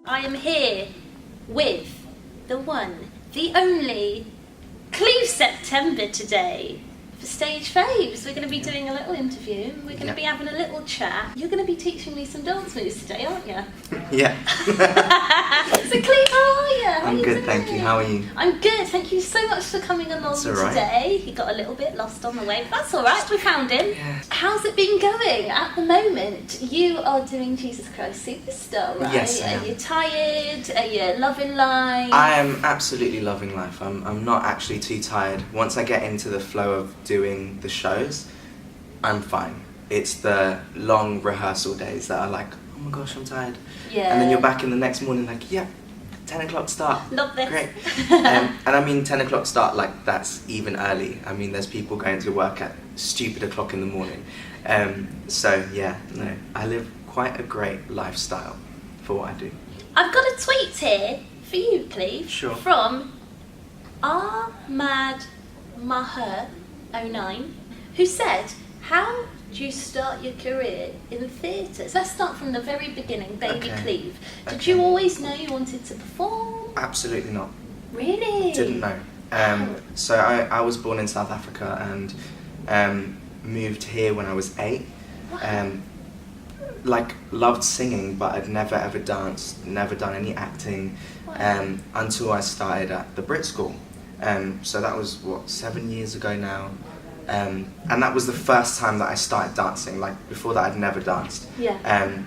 I am here with the one, the only, Cleve September today for Stage Faves. We're going to be doing a little interview. We're going to be having a little chat. You're going to be teaching me some dance moves today, aren't you? Yeah. So Cleve, how are you? I'm good, thank you. How are you? I'm good. Thank you so much for coming along today. He got a little bit lost on the way, but that's all right. We found him. Yeah. How's it been going at the moment? You are doing Jesus Christ Superstar, right? Yes, I am. Are you tired? Are you loving life? I am absolutely loving life. I'm not actually too tired. Once I get into the flow of doing the shows, I'm fine. It's the long rehearsal days that are like, oh my gosh, I'm tired. Yeah. And then you're back in the next morning like, yeah, 10 o'clock start. Love this. Great. And I mean 10 o'clock start, like that's even early. I mean there's people going to work at stupid o'clock in the morning. So yeah, no, I live quite a great lifestyle for what I do. I've got a tweet here for you, Cleve. Sure. From Ahmad Maher 09, who said, how did you start your career in theatre? So let's start from the very beginning, baby Cleve. Did you always know you wanted to perform? Absolutely not. Really? Didn't know. So I was born in South Africa and moved here when I was 8. Wow. Like loved singing, but I'd never ever danced, never done any acting until I started at the Brit School. So that was what, 7 years ago now. And that was the first time that I started dancing. Like before that I'd never danced. Yeah.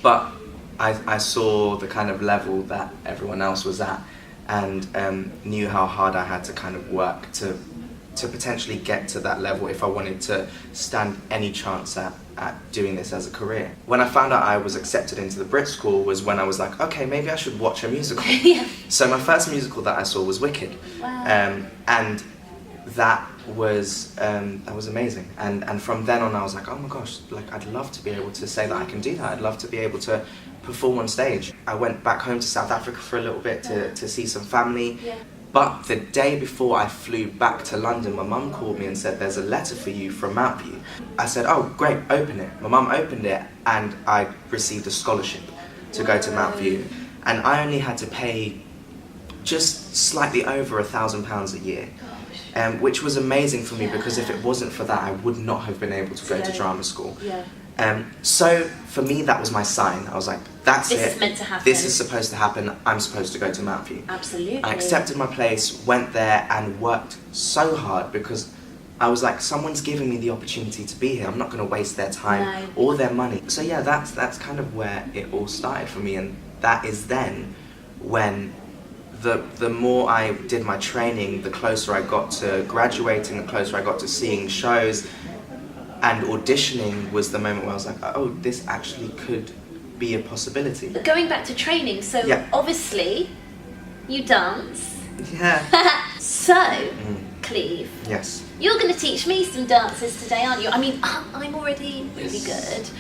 But I saw the kind of level that everyone else was at and knew how hard I had to kind of work to potentially get to that level if I wanted to stand any chance at doing this as a career. When I found out I was accepted into the Brit School was when I was like, okay, maybe I should watch a musical. Yeah. So my first musical that I saw was Wicked. Wow. And that was amazing. And from then on I was like, oh my gosh, like I'd love to be able to say that I can do that. I'd love to be able to perform on stage. I went back home to South Africa for a little bit to see some family. Yeah. But the day before I flew back to London, my mum called me and said, there's a letter for you from Mount View. I said, oh great, open it. My mum opened it and I received a scholarship to go to Mount View. And I only had to pay just slightly over £1,000 a year. Which was amazing for me because if it wasn't for that, I would not have been able to go to drama school. Yeah. So for me, that was my sign. I was like, that's it. This is meant to happen. This is supposed to happen. I'm supposed to go to Mount View. Absolutely. I accepted my place, went there and worked so hard because I was like, someone's giving me the opportunity to be here. I'm not going to waste their time or their money. So yeah, that's kind of where it all started for me. And that is then when the more I did my training, the closer I got to graduating, the closer I got to seeing shows, and auditioning was the moment where I was like, oh, this actually could be a possibility. Going back to training, so obviously you dance. Yeah. So, Cleve, Yes. you're going to teach me some dances today, aren't you? I mean, I'm already really good.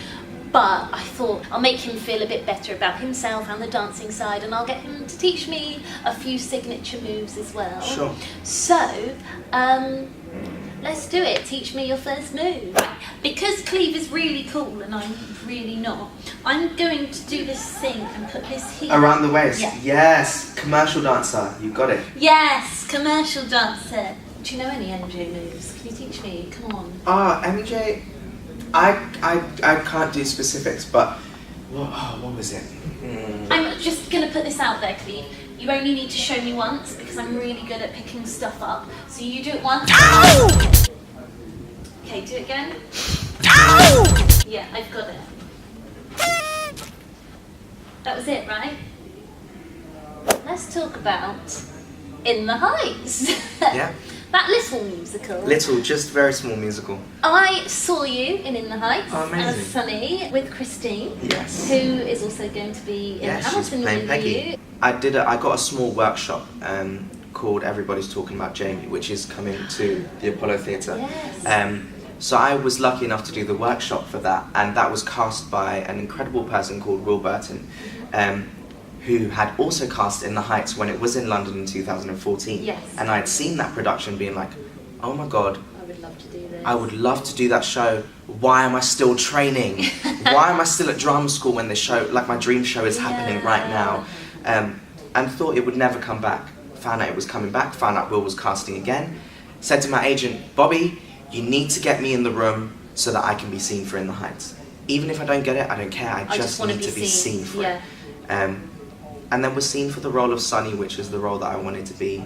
But I thought I'll make him feel a bit better about himself and the dancing side, and I'll get him to teach me a few signature moves as well. Sure. So, let's do it. Teach me your first move. Because Cleve is really cool and I'm really not, I'm going to do this thing and put this here. Around the waist. Yeah. Yes. Commercial dancer. You got it. Yes, commercial dancer. Do you know any MJ moves? Can you teach me? Come on. MJ, I can't do specifics, but what was it? I'm just going to put this out there, Cleve. You only need to show me once because I'm really good at picking stuff up. So you do it once. Ow! Okay, do it again. Ow! Yeah, I've got it. That was it, right? Let's talk about In the Heights. Yeah. That little musical. Little, just very small musical. I saw you in The Heights amazing. as Sunny with Christine, Yes. who is also going to be in She's Hamilton playing with you. Peggy. I got a small workshop called Everybody's Talking About Jamie, which is coming to the Apollo Theatre. Yes. So I was lucky enough to do the workshop for that, and that was cast by an incredible person called Will Burton, who had also cast In the Heights when it was in London in 2014. Yes. And I'd seen that production being like, oh my god, love to do this. I would love to do that show. Why am I still training? Why am I still at drama school when the show, like my dream show is happening right now? And thought it would never come back. Found out it was coming back, found out Will was casting again. Said to my agent, Bobby, you need to get me in the room so that I can be seen for In the Heights. Even if I don't get it, I don't care. I just need to be seen for it. And then was seen for the role of Sonny, which is the role that I wanted to be.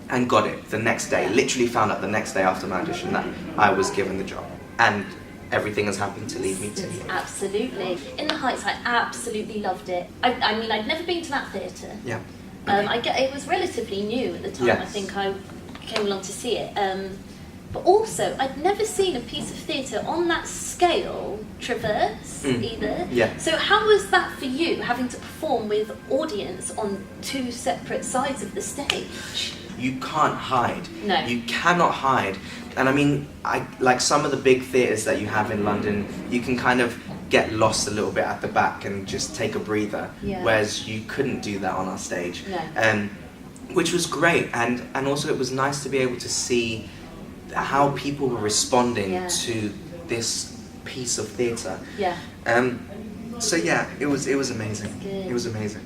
And got it the next day. Literally found out the next day after my audition that I was given the job. And everything has happened to lead me to. Absolutely. In the Heights, I absolutely loved it. I mean, I'd never been to that theatre. Yeah. It was relatively new at the time. Yes. I think I came along to see it. But also, I'd never seen a piece of theatre on that scale traverse either. Yeah. So how was that for you, having to perform with audience on two separate sides of the stage? You can't hide. No. You cannot hide. And I mean, like some of the big theatres that you have in London, you can kind of get lost a little bit at the back and just take a breather. Yeah. Whereas you couldn't do that on our stage. No. Which was great. And also it was nice to be able to see how people were responding to this piece of theatre. Yeah. So yeah, it was amazing. Good. It was amazing.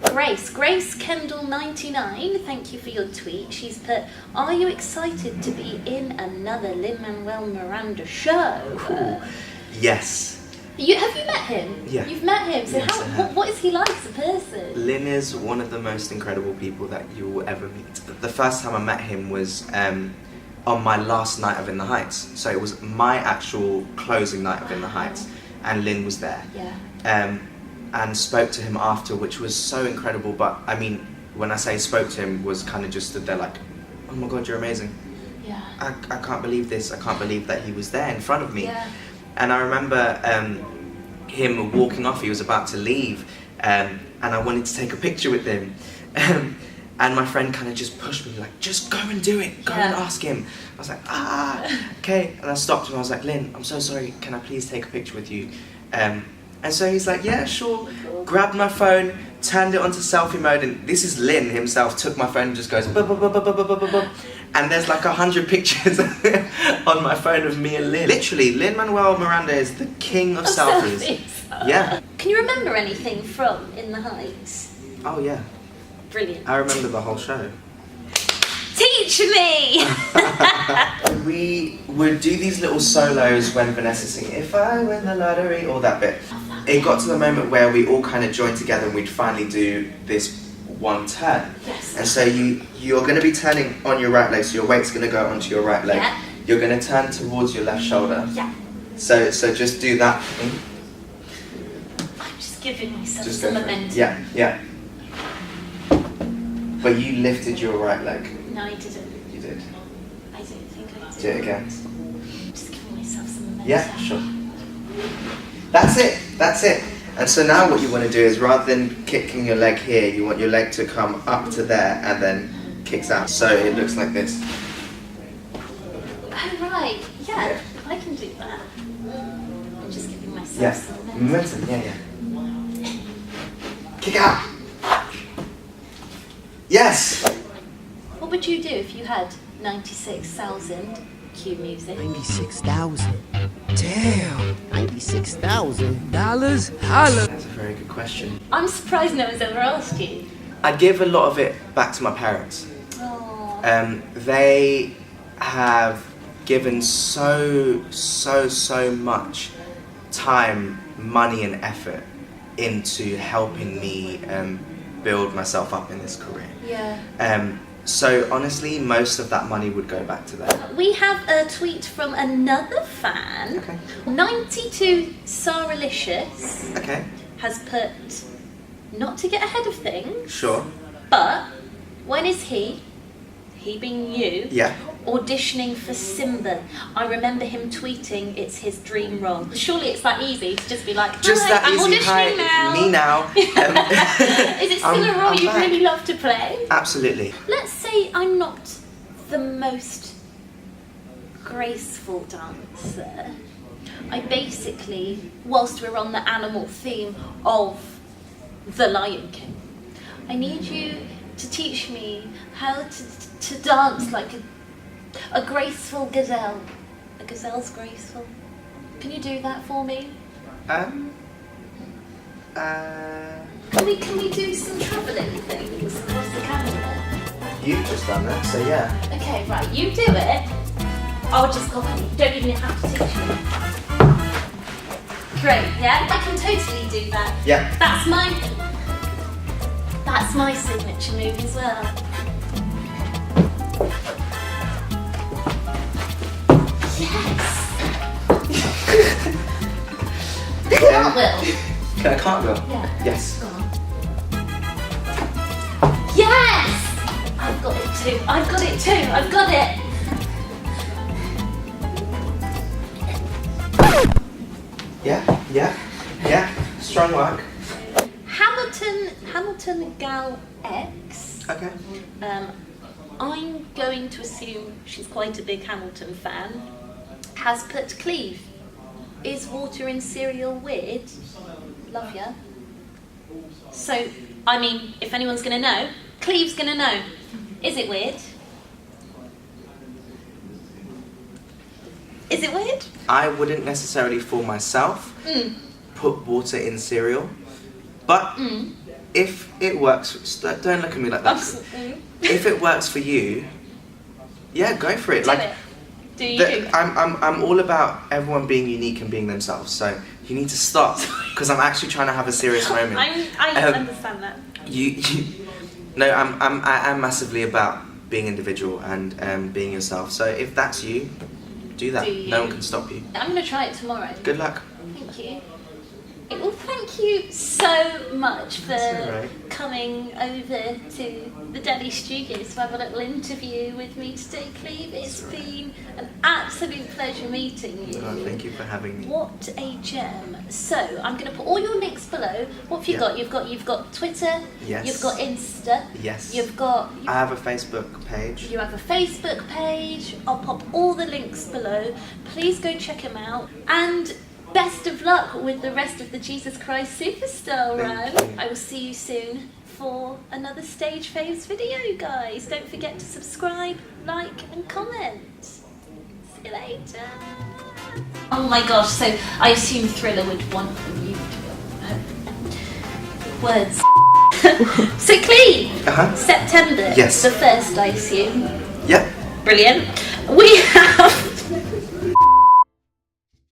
Grace Kendall 99, thank you for your tweet. She's put, are you excited to be in another Lin-Manuel Miranda show? Cool. Yes. Have you met him? Yeah. You've met him, so Yes, I have. what is he like as a person? Lin is one of the most incredible people that you will ever meet. The first time I met him was on my last night of In the Heights. So it was my actual closing night of In the Heights, and Lin was there. Yeah. And spoke to him after, which was so incredible. But I mean, when I say spoke to him, was kind of just stood there like, oh my God, you're amazing. Yeah. I can't believe this. I can't believe that he was there in front of me. Yeah. And I remember him walking off. He was about to leave, and I wanted to take a picture with him. And my friend kind of just pushed me, like, just go and do it. Go and ask him. I was like, okay. And I stopped him. I was like, Lin, I'm so sorry. Can I please take a picture with you? And so he's like, yeah, sure. Grabbed my phone, turned it onto selfie mode, and this is Lin himself, took my phone and just goes, and there's like 100 pictures on my phone of me and Lin. Literally, Lin-Manuel Miranda is the king of selfies. Yeah. Can you remember anything from In the Heights? Oh yeah. Brilliant. I remember the whole show. Teach me! We would do these little solos when Vanessa singing, if I win the lottery, all that bit. It got to the moment where we all kind of joined together and we'd finally do this one turn. Yes. And so you're going to be turning on your right leg, so your weight's going to go onto your right leg. Yeah. You're going to turn towards your left shoulder. Yeah. So just do that. I'm just giving myself Just some go for it. momentum. Yeah. But you lifted your right leg. No, I didn't. You did. I don't think I did. Do it again. Just giving myself some momentum. Yeah, sure. That's it. And so now what you want to do is, rather than kicking your leg here, you want your leg to come up to there and then kicks out. So it looks like this. Oh, right. Yeah, I can do that. I'm just giving myself Yeah, some momentum. momentum, yeah. Kick out. Yes. What would you do if you had 96,000 cue music? 96,000. Damn. $96,000. Holla. That's a very good question. I'm surprised no one's ever asked you. I give a lot of it back to my parents. Oh. They have given so much time, money and effort into helping me build myself up in this career. Yeah. So honestly, most of that money would go back to them. We have a tweet from another fan. Okay. 92 Saralicious Okay. has put, not to get ahead of things, Sure. but when is he being you, Yeah. auditioning for Simba? I remember him tweeting it's his dream role. Surely it's that easy to just be like, hi, Just that I'm easy. Hi, auditioning now. me now. Is it still a role I'm you'd back. really love to play? Absolutely. Let's say I'm not the most graceful dancer. I basically, whilst we're on the animal theme of The Lion King, I need you to teach me how to dance like a graceful gazelle. A gazelle's graceful. Can you do that for me? Can we do some travelling things across the camera? You've just done that, so yeah. Okay, right, you do it. I'll just copy. You don't even have to teach me. Great, yeah? I can totally do that. Yeah. That's my signature move as well. Yes! Cartwheel. Can I cartwheel? Yeah. Yes. Go on. Yes! I've got it too. I've got it too. I've got it. Yeah. Strong work. Hamilton Gal X. Okay. I'm going to assume she's quite a big Hamilton fan. Has put Cleve. Is water in cereal weird? Love ya. So, I mean, if anyone's gonna know, Cleve's gonna know. Is it weird? Is it weird? I wouldn't necessarily for myself put water in cereal, but if it works, don't look at me like that. If it works for you, yeah, go for it. Do it. Do you? I'm all about everyone being unique and being themselves. So you need to stop because I'm actually trying to have a serious moment. I understand that. No, I am massively about being individual and being yourself. So if that's you, do that. No one can stop you. I'm going to try it tomorrow. Good luck. Thank you. Well, thank you so much for coming over to the Daddy Studios to have a little interview with me today, Cleve. It's been an absolute pleasure meeting you. Oh, thank you for having me. What a gem. So, I'm going to put all your links below. What have you got? You've got Twitter. Yes. You've got Insta. Yes. I have a Facebook page. You have a Facebook page. I'll pop all the links below. Please go check them out. And best of luck with the rest of the Jesus Christ Superstar run. I will see you soon for another Stage Faves video, guys. Don't forget to subscribe, like and comment. See you later. Oh my gosh, so I assume Thriller would want from you to words. So Cleve, September. Yes. The first, I assume. Yep. Brilliant. We have